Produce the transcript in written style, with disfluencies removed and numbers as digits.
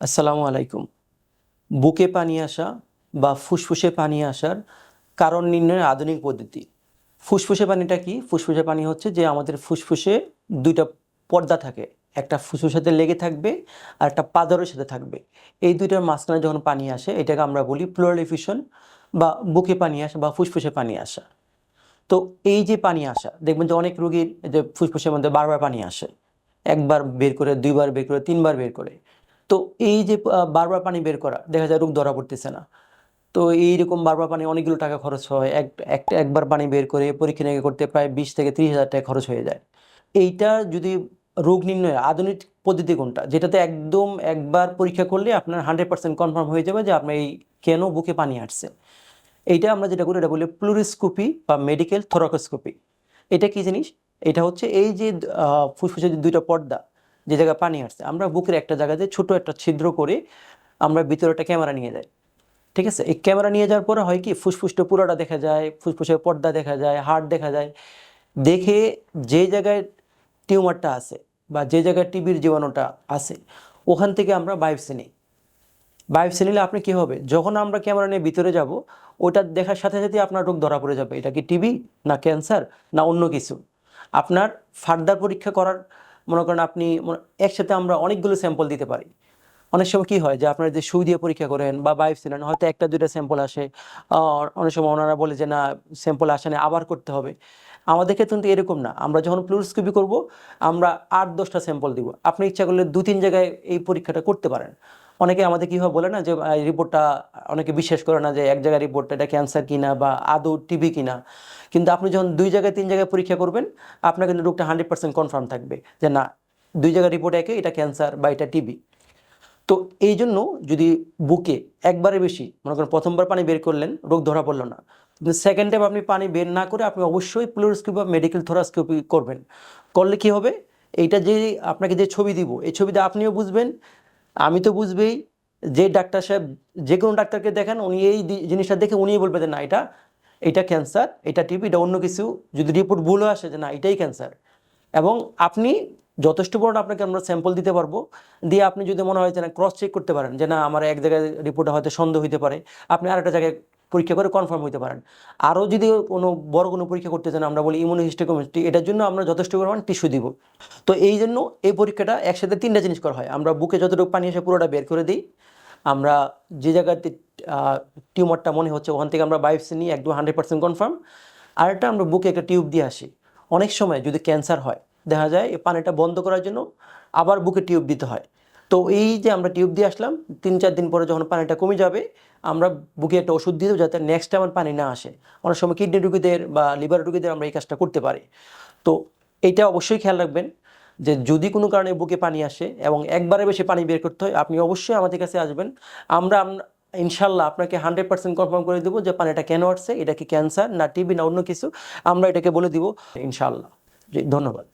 আসসালামু আলাইকুম। বুকে পানি আসা বা ফুসফুসে পানি আসার কারণ নির্ণয়ের আধুনিক পদ্ধতি। ফুসফুসে পানিটা কি? ফুসফুসে পানি হচ্ছে যে আমাদের ফুসফুসে ২ টা পর্দা থাকে। একটা ফুসফুসের সাথে লেগে থাকবে আর একটা পাঁজরের সাথে থাকবে। এই ২ টার মাঝখানে যখন পানি আসে এটাকে আমরা বলি প্লুরাল এফিউশন বা বুকে পানি আসা বা ফুসফুসে পানি আসা। তো এই যে পানি আসা দেখবেন যে অনেক রোগীর যে ফুসফুসের মধ্যে বারবার পানি আসে। ১ বার বের করে, ২ বার বের করে, ৩ বার বের করে। তো এই যে বারবার পানি বের করা দেখা যায় রোগ ধরা পড়তেছে না। তো এইরকম বারবার পানি অনেকগুলো টাকা খরচ হয়। একবার পানি বের করে পরীক্ষা-নিরীক্ষা করতে প্রায় ২০ থেকে ৩০,০০০ টাকা খরচ হয়ে যায়। এইটা যদি রোগ নির্ণয়ের আধুনিক পদ্ধতি কোনটা? যেটাতে একদম একবার পরীক্ষা করলে আপনার 100% কনফার্ম হয়ে যাবে যে আপনার এই কেন বুকে পানি আসছে। এইটা আমরা যেটা করি এটা বলি প্লুরিস্কোপি বা মেডিকেল থোরাকোস্কোপি। এটা কি জিনিস? এটা হচ্ছে এই যে ফুসফুসের যে ২ টা পর্দা যে জায়গায় পানি আসছে, আমরা বুকের একটা জায়গাতে ছোট একটা ছিদ্র করে আমরা ভিতরে একটা ক্যামেরা নিয়ে যাই। ঠিক আছে? এই ক্যামেরা নিয়ে যাওয়ার পরে হয় কি ফুসফুসটা পুরোটা দেখা যায়, ফুসফুসের পর্দা দেখা যায়, হাড় দেখা যায়। দেখে যে জায়গায় টিউমারটা আছে বা যে জায়গায় টিবির জীবাণুটা আছে ওখান থেকে আমরা বায়োপসি নিই। বায়োপসি নিলে আপনি কি হবে? যখন আমরা ক্যামেরা নিয়ে ভিতরে যাব, ওটা দেখার সাথে সাথেই আপনার রোগ ধরা পড়ে যাবে। এটা কি টিবি না ক্যান্সার না অন্য কিছু। আপনার ফার্দার পরীক্ষা করার মনে করেন আপনি একসাথে আমরা অনেকগুলো স্যাম্পল দিতে পারি। অনেক সময় কি হয় যে আপনারা যে সুই দিয়ে পরীক্ষা করেন বা বায়োপসি নেন হয়তো ১ টা ২ টা স্যাম্পল আসে। অনেক সময় ওনারা বলে যে না স্যাম্পল আসে নাই আবার করতে হবে। আমাদের ক্ষেত্রে কিন্তু এরকম না। আমরা যখন ফ্লুরোস্কোপি করব আমরা ৮-১০ টা স্যাম্পল দিব। আপনি ইচ্ছা করলে ২-৩ জায়গায় এই পরীক্ষাটা করতে পারেন। অনেকে আমাদের কিভাবে বলে না যে এই রিপোর্টটা অনেকে বিশ্বাস করে না যে এক জায়গায় রিপোর্টটা এটা ক্যান্সার কিনা বা আদৌ টিবি কিনা। কিন্তু আপনি যখন ২ জায়গায় ৩ জায়গায় পরীক্ষা করবেন আপনার কিন্তু রোগটা 100% কনফার্ম থাকবে যে না ২ জায়গায় রিপোর্ট একই এটা ক্যান্সার বা এটা টিবি। তো এই জন্য যদি বুকে একবারে বেশি মনে করেন ১ম বার পানি বের করলেন, রোগ ধরা পড়ল না। কিন্তু সেকেন্ড টাইম আপনি পানি বের না করে আপনি অবশ্যই ফ্লুরোস্কোপি বা মেডিকেল থোরাস্কোপি করবেন। করলে কি হবে? এইটা যে আপনাকে যে ছবি দিব, এই ছবিতে আপনিও বুঝবেন, আমি তো বুঝবেই, যে ডাক্তার সাহেব যেকোনো ডাক্তারকে দেখান উনি এই জিনিসটা দেখে উনিই বলবে যে না এটা ক্যান্সার, এটা টিবি, এটা অন্য কিছু। যদি রিপোর্ট ভুলও আসে যে না এটাই ক্যান্সার। এবং আপনি যথেষ্ট পরিমাণে আপনাকে আমরা স্যাম্পল দিতে পারবো। দিয়ে আপনি যদি মনে হয় যে না ক্রস চেক করতে পারেন যে না আমার এক জায়গায় রিপোর্টে হয়তো সন্দেহ হইতে পারে, আপনি আরেকটা জায়গায় পরীক্ষা করে কনফার্ম হইতে পারেন। আরও যদি কোনো বড় কোনো পরীক্ষা করতে চান আমরা বলি ইমিউনোহিস্টোকেমিস্ট্রি, এটার জন্য আমরা যথেষ্ট পরিমাণ টিস্যু দিব। তো এই জন্য এই পরীক্ষাটা একসাথে ৩টা জিনিস করা হয়। আমরা বুকে যতটুকু পানি এসে পুরোটা বের করে দিই। আমরা যে জায়গাতে টিউমারটা মনে হচ্ছে ওখান থেকে আমরা বায়োপসি নিই একদম 100% কনফার্ম। আরেকটা আমরা বুকে একটা টিউব দিয়ে আসি। অনেক সময় যদি ক্যান্সার হয় দেখা যায় এই পানিটা বন্ধ করার জন্য আবার বুকে টিউব দিতে হয়। তো এই যে আমরা টিউব দিয়ে আসলাম ৩-৪ দিন পরে যখন পানিটা কমে যাবে আমরা বুকে একটা ওষুধ দিয়ে দেবো যাতে নেক্সট টাইম আর পানি না আসে। অনেক সময় কিডনি রোগীদের বা লিভার রোগীদের আমরা এই কাজটা করতে পারি। তো এইটা অবশ্যই খেয়াল রাখবেন যে যদি কোনো কারণে বুকে পানি আসে এবং একবারে বেশি পানি বের করতে হয় আপনি অবশ্যই আমাদের কাছে আসবেন। আমরা ইনশাল্লাহ আপনাকে 100% কনফার্ম করে দেবো যে পানিটা কেন আসছে, এটা কি ক্যান্সার না টিবি না অন্য কিছু, আমরা এটাকে বলে দিব ইনশাল্লাহ। জি, ধন্যবাদ।